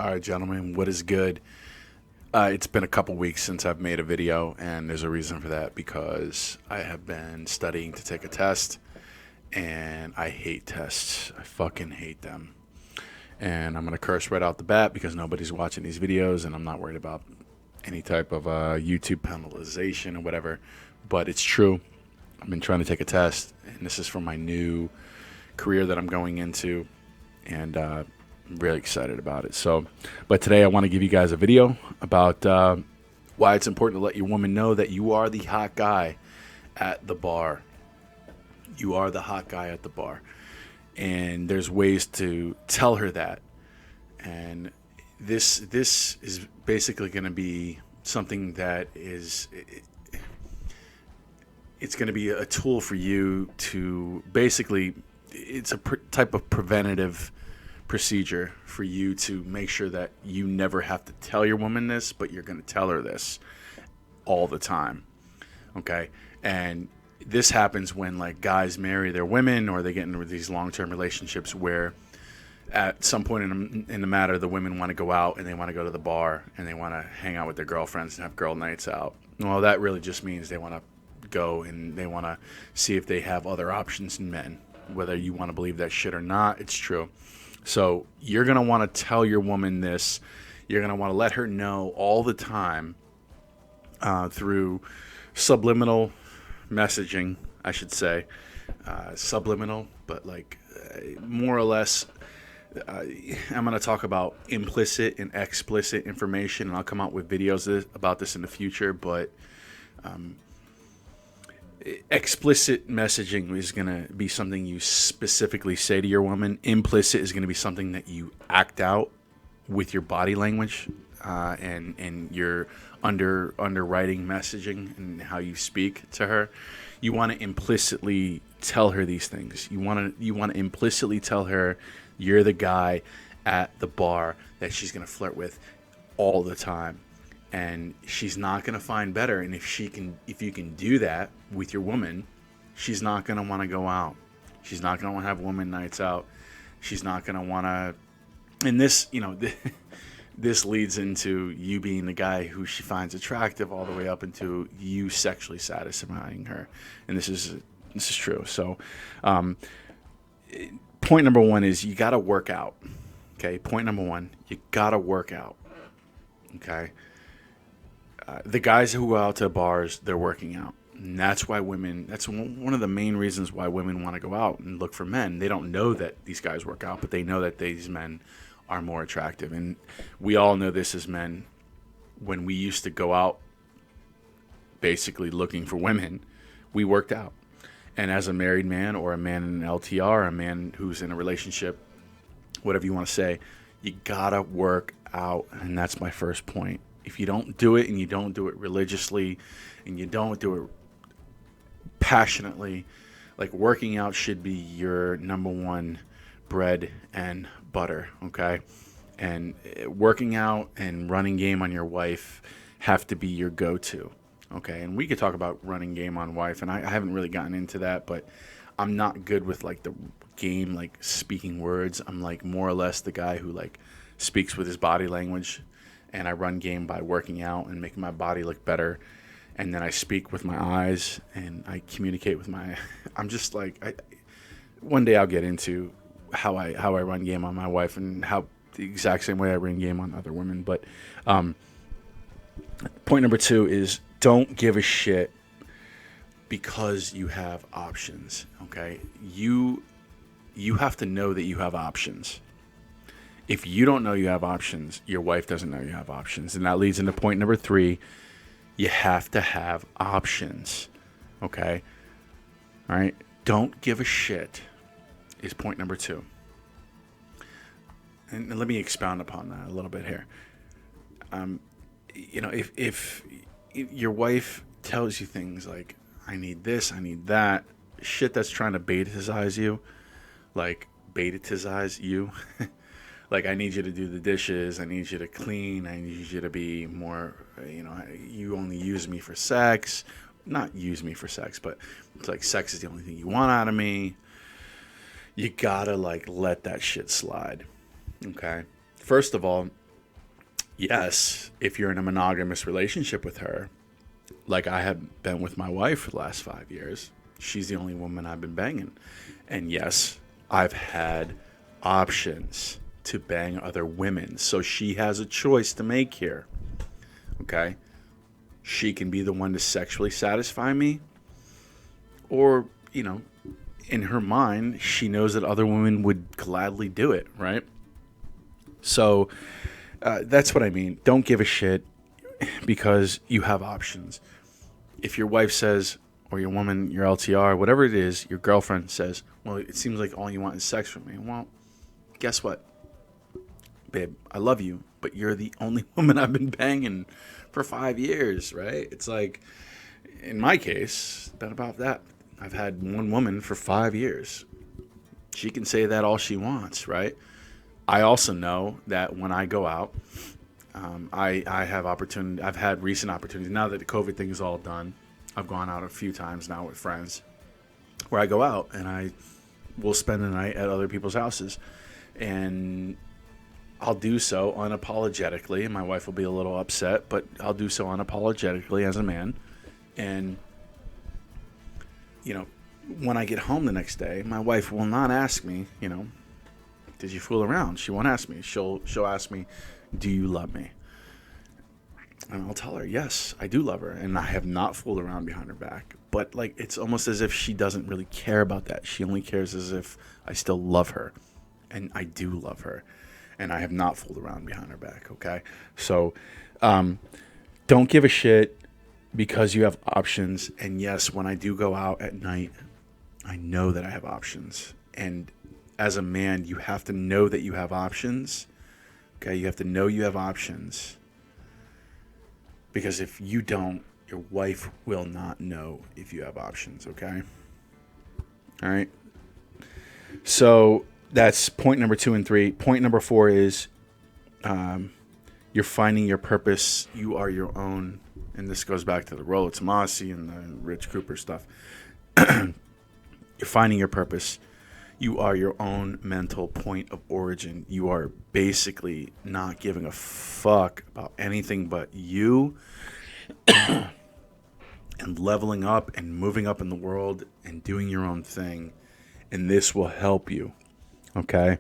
All right, gentlemen, what is good? It's been a couple weeks since I've made a video, and there's a reason for that because I have been studying to take a test, and I hate tests. I fucking hate them. And I'm going to curse right out the bat because nobody's watching these videos, and I'm not worried about any type of YouTube penalization or whatever. But it's true. I've been trying to take a test, and this is for my new career that I'm going into, and I'm really excited about it. But today I want to give you guys a video about why it's important to let your woman know that you are the hot guy at the bar. You are the hot guy at the bar. And there's ways to tell her that. And this is basically going to be something that is... It's going to be a tool for you to basically... It's a type of preventative procedure for you to make sure that you never have to tell your woman this, but you're going to tell her this all the time. Okay? And this happens when like guys marry their women, or they get into these long-term relationships where at some point in the matter, the women want to go out and they want to go to the bar and they want to hang out with their girlfriends and have girl nights out. Well, that really just means they want to go and they want to see if they have other options in men. Whether you want to believe that shit or not, it's true. So you're going to want to tell your woman this. You're going to want to let her know all the time through subliminal messaging, I should say. Subliminal, but like more or less, I'm going to talk about implicit and explicit information, and I'll come out with videos about this in the future, but explicit messaging is going to be something you specifically say to your woman. Implicit is going to be something that you act out with your body language and your underwriting messaging and how you speak to her. You want to implicitly tell her these things. You want to implicitly tell her you're the guy at the bar that she's going to flirt with all the time. And she's not going to find better. And if you can do that with your woman, she's not going to want to go out. She's not going to want to have woman nights out. She's not going to want to. And this, this leads into you being the guy who she finds attractive, all the way up into you sexually satisfying her. And this is true. So, point number one is you got to work out. Okay. Point number one, you got to work out. Okay. The guys who go out to bars, they're working out. And that's why that's one of the main reasons why women want to go out and look for men. They don't know that these guys work out, but they know that these men are more attractive. And we all know this as men. When we used to go out basically looking for women, we worked out. And as a married man or a man in an LTR, a man who's in a relationship, whatever you want to say, you got to work out. And that's my first point. If you don't do it, and you don't do it religiously, and you don't do it passionately, like working out should be your number one bread and butter, okay? And working out and running game on your wife have to be your go-to, okay? And we could talk about running game on wife, and I haven't really gotten into that, but I'm not good with like the game, like speaking words. I'm like more or less the guy who like speaks with his body language. And I run game by working out and making my body look better. And then I speak with my eyes and I communicate with my... I'm just like... One day I'll get into how I run game on my wife and how the exact same way I run game on other women. But point number two is don't give a shit because you have options, okay? You have to know that you have options. If you don't know you have options, your wife doesn't know you have options. And that leads into point number three. You have to have options. Okay? All right? Don't give a shit is point number two. And let me expound upon that a little bit here. If your wife tells you things like, I need this, I need that, shit that's trying to baitize you, like baitize you, like, I need you to do the dishes. I need you to clean. I need you to be more, you only use me for sex. Not use me for sex, but it's like sex is the only thing you want out of me. You gotta, like, let that shit slide. Okay? First of all, Yes, if you're in a monogamous relationship with her, like I have been with my wife for the last 5 years, she's the only woman I've been banging. And yes, I've had options to bang other women. So she has a choice to make here. Okay? She can be the one to sexually satisfy me, or, in her mind, she knows that other women would gladly do it, right? So that's what I mean. Don't give a shit because you have options. If your wife says, or your woman, your LTR, whatever it is, your girlfriend says, well, it seems like all you want is sex from me. Well, guess what? Babe, I love you, but you're the only woman I've been banging for 5 years, right? It's like, in my case, it's been about that. I've had one woman for 5 years. She can say that all she wants, right? I also know that when I go out, I have opportunity. I've had recent opportunities. Now that the COVID thing is all done, I've gone out a few times now with friends where I go out and I will spend the night at other people's houses. And I'll do so unapologetically. And my wife will be a little upset, but I'll do so unapologetically as a man. And, when I get home the next day, my wife will not ask me, did you fool around? She won't ask me. She'll ask me, do you love me? And I'll tell her, yes, I do love her. And I have not fooled around behind her back. But, it's almost as if she doesn't really care about that. She only cares as if I still love her. And I do love her. And I have not fooled around behind her back, okay? So, don't give a shit because you have options. And, yes, when I do go out at night, I know that I have options. And as a man, you have to know that you have options, okay? You have to know you have options. Because if you don't, your wife will not know if you have options, okay? All right? So that's point number 2 and 3. Point number 4 is you're finding your purpose. You are your own. And this goes back to the Rollo Tomasi and the Rich Cooper stuff. You're finding your purpose. You are your own mental point of origin. You are basically not giving a fuck about anything but you and leveling up and moving up in the world and doing your own thing. And this will help you, okay?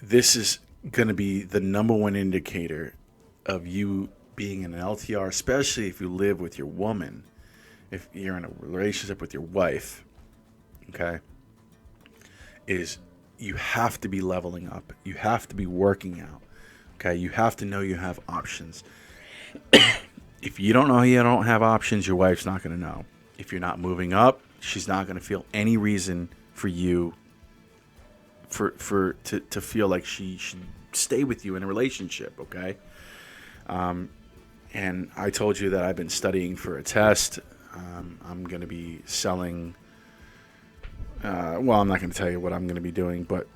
This is going to be the number one indicator of you being in an LTR, especially if you live with your woman, if you're in a relationship with your wife, okay? Is you have to be leveling up. You have to be working out. Okay? You have to know you have options. If you don't know you don't have options, your wife's not going to know. If you're not moving up, she's not going to feel any reason for you to feel like she should stay with you in a relationship, okay? And I told you that I've been studying for a test. I'm going to be selling... I'm not going to tell you what I'm going to be doing, but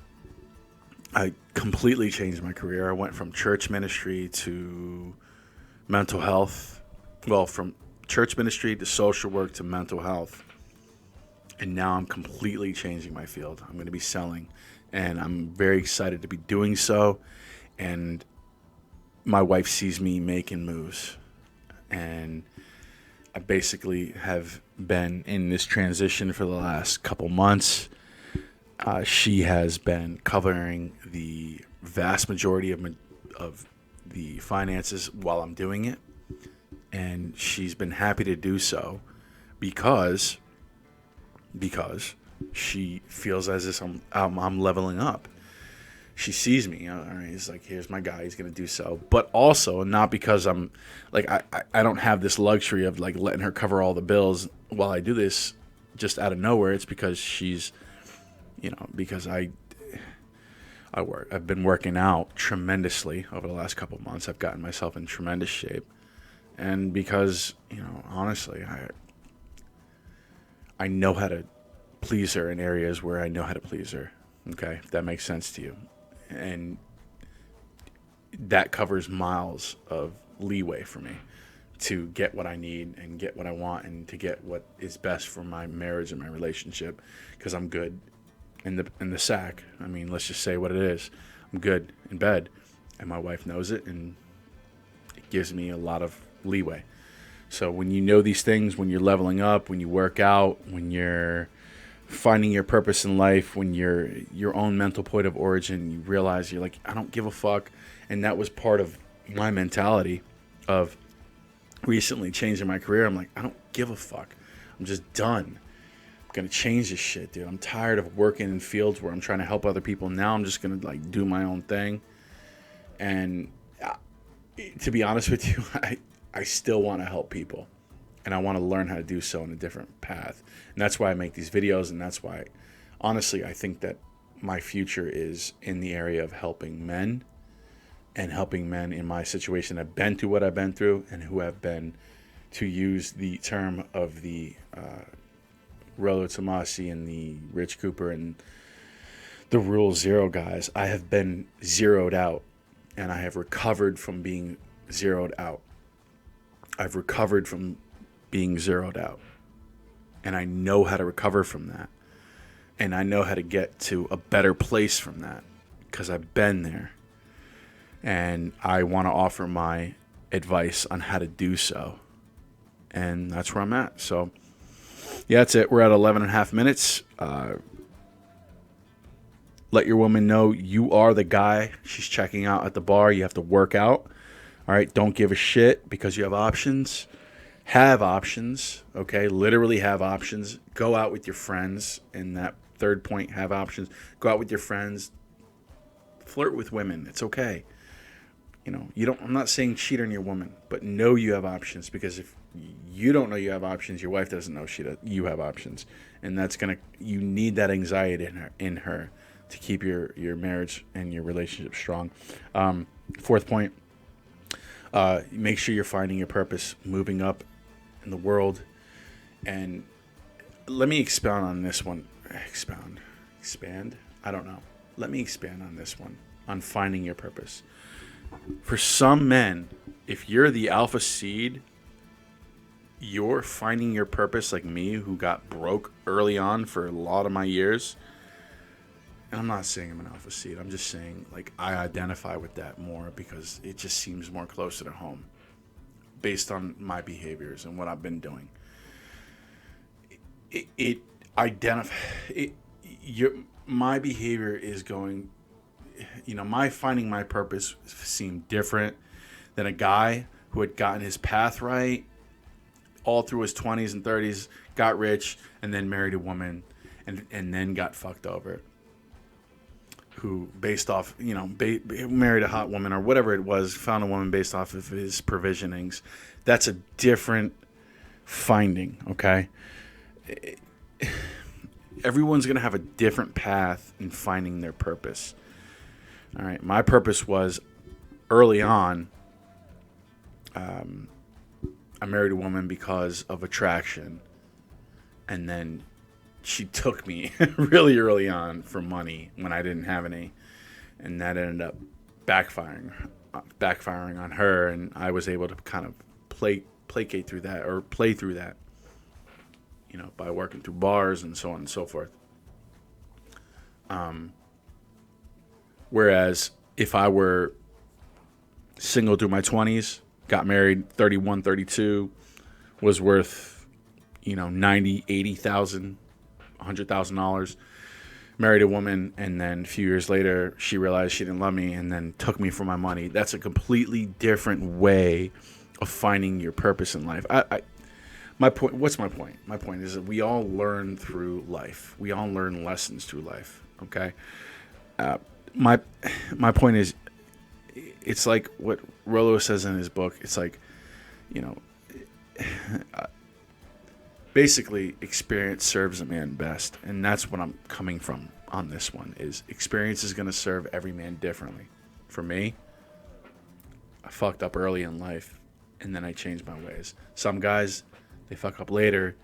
I completely changed my career. I went from church ministry to mental health. Well, from church ministry to social work to mental health. And now I'm completely changing my field. I'm going to be selling, and I'm very excited to be doing so. And my wife sees me making moves, and I basically have been in this transition for the last couple months. She has been covering the vast majority of the finances while I'm doing it. And she's been happy to do so because she feels as if I'm leveling up. She sees me, all right, he's like, here's my guy, he's going to do so. But also, not because I'm, like, I don't have this luxury of, like, letting her cover all the bills while I do this just out of nowhere. It's because she's, because I've been working out tremendously over the last couple of months. I've gotten myself in tremendous shape. And because, honestly, I know how to please her in areas where I know how to please her. Okay, if that makes sense to you. And that covers miles of leeway for me to get what I need and get what I want and to get what is best for my marriage and my relationship, because I'm good in the sack. I mean, let's just say what it is. I'm good in bed. and my wife knows it, and it gives me a lot of leeway. So when you know these things, when you're leveling up, when you work out, when you're finding your purpose in life, when you're your own mental point of origin, you realize you're like, I don't give a fuck. And that was part of my mentality of recently changing my career. I'm like, I don't give a fuck. I'm just done. I'm going to change this shit, dude. I'm tired of working in fields where I'm trying to help other people. Now I'm just going to like do my own thing. And to be honest with you, I still want to help people, and I want to learn how to do so in a different path. And that's why I make these videos, and that's why, honestly, I think that my future is in the area of helping men, and helping men in my situation that have been through what I've been through, and who have been, to use the term of the Rollo Tomassi and the Rich Cooper and the Rule Zero guys, I have been zeroed out, and I have recovered from being zeroed out. I've recovered from being zeroed out, and I know how to recover from that, and I know how to get to a better place from that because I've been there, and I want to offer my advice on how to do so, and that's where I'm at. So yeah, that's it. We're at 11 and a half minutes. Let your woman know you are the guy she's checking out at the bar. You have to work out. All right, don't give a shit because you have options. Have options, okay? Literally have options. Go out with your friends. And that third point, have options. Go out with your friends. Flirt with women. It's okay. You know, I'm not saying cheat on your woman, but know you have options, because if you don't know you have options, your wife doesn't know you have options. And you need that anxiety in her to keep your marriage and your relationship strong. Fourth point. Make sure you're finding your purpose, moving up in the world. And let me expound on this one. Expand? I don't know. Let me expand on this one, on finding your purpose. For some men, if you're the alpha seed, you're finding your purpose, like me, who got broke early on for a lot of my years. And I'm not saying I'm an alpha seed. I'm just saying, like, I identify with that more because it just seems more closer to home based on my behaviors and what I've been doing. My behavior is going, my finding my purpose seemed different than a guy who had gotten his path right all through his 20s and 30s, got rich, and then married a woman and then got fucked over. Who, based off, married a hot woman or whatever it was, found a woman based off of his provisionings. That's a different finding, okay? Everyone's going to have a different path in finding their purpose. All right, my purpose was early on, I married a woman because of attraction, and then she took me really early on for money when I didn't have any, and that ended up backfiring on her, and I was able to kind of placate through that, or play through that, by working through bars and so on and so forth. Whereas if I were single through my 20s, got married 31, 32, was worth, $90,000, $80,000, $100,000, married a woman, and then a few years later she realized she didn't love me and then took me for my money. That's a completely different way of finding your purpose in life. What's my point? My point is that we all learn through life. We all learn lessons through life, okay? My point is, it's like what Rollo says in his book. It's like, basically, experience serves a man best, and that's what I'm coming from on this one. Is experience is going to serve every man differently. For me, I fucked up early in life, and then I changed my ways. Some guys, they fuck up later,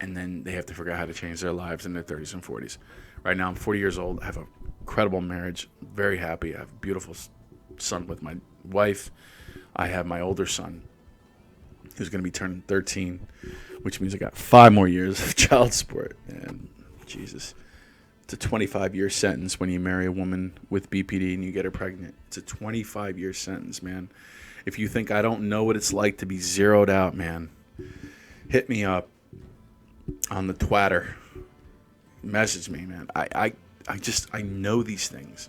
and then they have to figure out how to change their lives in their 30s and 40s. Right now, I'm 40 years old. I have an incredible marriage. Very happy. I have a beautiful son with my wife. I have my older son, who's going to be turning 13, which means I got 5 more years of child support. And Jesus, It's a 25-year sentence when you marry a woman with BPD and you get her pregnant. It's a 25-year sentence, man. If you think I don't know what it's like to be zeroed out, man, hit me up on the Twitter. Message me, man. I know these things.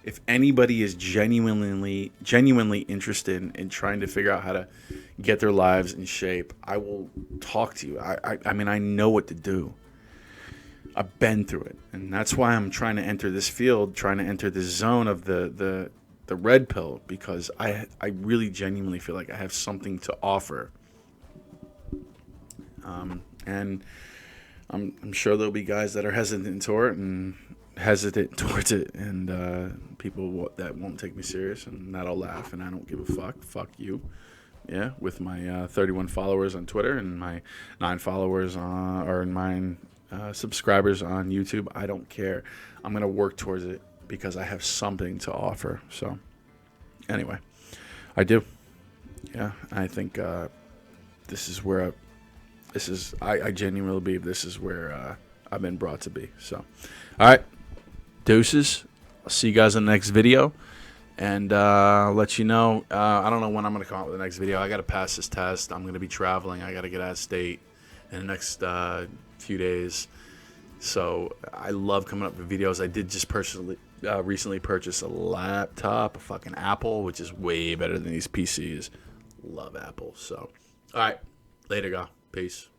If anybody is genuinely interested in trying to figure out how to get their lives in shape, I will talk to you. I mean, I know what to do. I've been through it, and that's why I'm trying to enter this field, trying to enter this zone of the red pill, because I really genuinely feel like I have something to offer. And I'm sure there'll be guys that are hesitant towards it, and people that won't take me serious, and that'll laugh, and I don't give a fuck. Fuck you. Yeah, with my 31 followers on Twitter and my 9 followers or 9 subscribers on YouTube, I don't care. I'm gonna work towards it because I have something to offer. So, anyway, I do. Yeah, I think this is where I genuinely believe this is where I've been brought to be. So, all right, deuces. I'll see you guys in the next video, and I'll let you know. I don't know when I'm going to come out with the next video. I got to pass this test. I'm going to be traveling. I got to get out of state in the next few days. So I love coming up with videos. I did just recently purchase a laptop, a fucking Apple, which is way better than these PCs. Love Apple. So, all right, later, go. Peace.